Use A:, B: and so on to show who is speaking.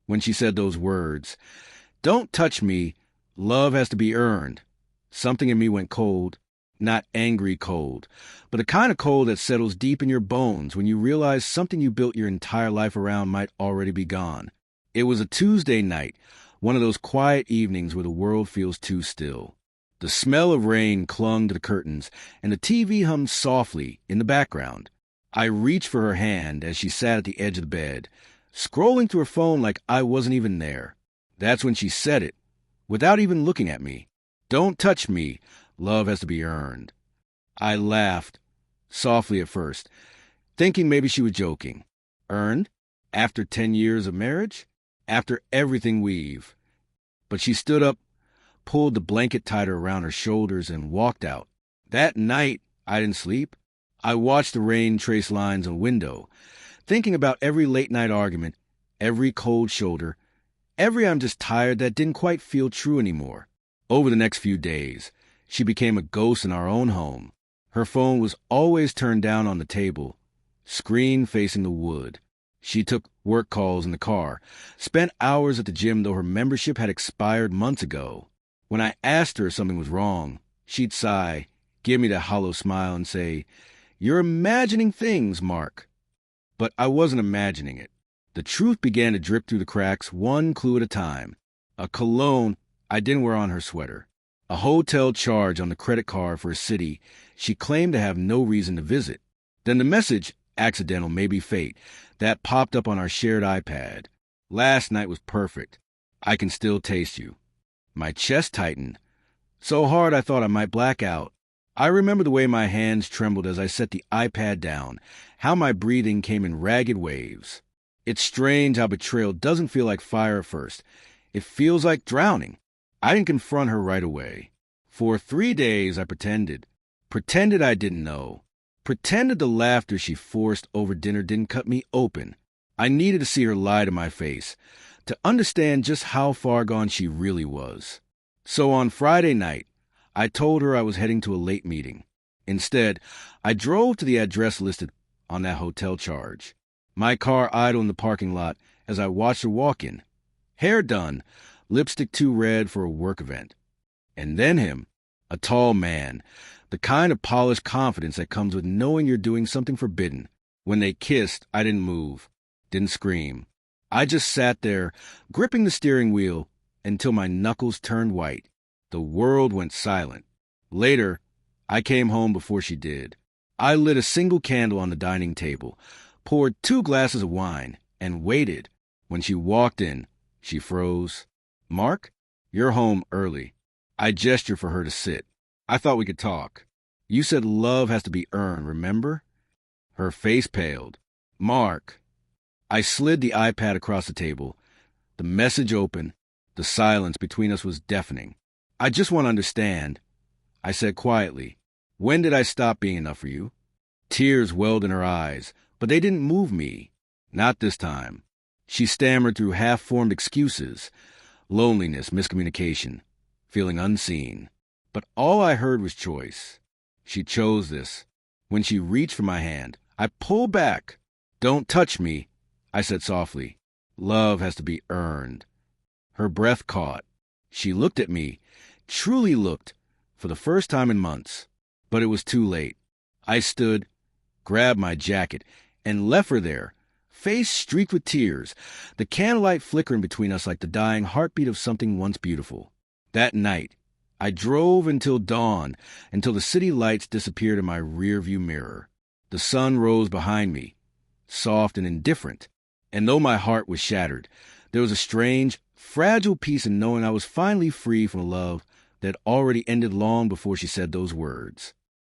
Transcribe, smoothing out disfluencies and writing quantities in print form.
A: when she said those words. Don't touch me. Love has to be earned. Something in me went cold. Not angry cold, but a kind of cold that settles deep in your bones when you realize something you built your entire life around might already be gone. It was a Tuesday night, one of those quiet evenings where the world feels too still. The smell of rain clung to the curtains, and the TV hummed softly in the background. I reached for her hand as she sat at the edge of the bed, scrolling through her phone like I wasn't even there. That's when she said it, without even looking at me. Don't touch me. Love has to be earned. I laughed, softly at first, thinking maybe she was joking. Earned? After 10 years of marriage? After everything we've. But she stood up, pulled the blanket tighter around her shoulders, and walked out. That night, I didn't sleep. I watched the rain trace lines on the window, thinking about every late-night argument, every cold shoulder, every I'm just tired that didn't quite feel true anymore. Over the next few days, she became a ghost in our own home. Her phone was always turned down on the table, screen facing the wood. She took work calls in the car, spent hours at the gym though her membership had expired months ago. When I asked her if something was wrong, she'd sigh, give me that hollow smile, and say, "You're imagining things, Mark." But I wasn't imagining it. The truth began to drip through the cracks, one clue at a time. A cologne I didn't wear on her sweater. A hotel charge on the credit card for a city she claimed to have no reason to visit. Then the message, accidental, maybe fate, that popped up on our shared iPad. Last night was perfect. I can still taste you. My chest tightened, so hard I thought I might black out. I remember the way my hands trembled as I set the iPad down, how my breathing came in ragged waves. It's strange how betrayal doesn't feel like fire at first. It feels like drowning. I didn't confront her right away. For 3 days I pretended I didn't know. Pretended the laughter she forced over dinner didn't cut me open. I needed to see her lie to my face, to understand just how far gone she really was. So on Friday night, I told her I was heading to a late meeting. Instead, I drove to the address listed on that hotel charge. My car idled in the parking lot as I watched her walk in. Hair done, lipstick too red for a work event. And then him, a tall man, the kind of polished confidence that comes with knowing you're doing something forbidden. When they kissed, I didn't move, didn't scream. I just sat there, gripping the steering wheel until my knuckles turned white. The world went silent. Later, I came home before she did. I lit a single candle on the dining table, poured 2 glasses of wine, and waited. When she walked in, she froze. "Mark, you're home early." I gestured for her to sit. "I thought we could talk. You said love has to be earned, remember?" Her face paled. "Mark." I slid the iPad across the table. The message open. The silence between us was deafening. "I just want to understand," I said quietly. "When did I stop being enough for you?" Tears welled in her eyes, but they didn't move me. Not this time. She stammered through half-formed excuses. Loneliness, miscommunication, feeling unseen. But all I heard was choice. She chose this. When she reached for my hand, I pulled back. "Don't touch me," I said softly. "Love has to be earned." Her breath caught. She looked at me, truly looked, for the first time in months. But it was too late. I stood, grabbed my jacket, and left her there, face streaked with tears, the candlelight flickering between us like the dying heartbeat of something once beautiful. That night, I drove until dawn, until the city lights disappeared in my rearview mirror. The sun rose behind me, soft and indifferent, and though my heart was shattered, there was a strange, fragile peace in knowing I was finally free from a love that already ended long before she said those words.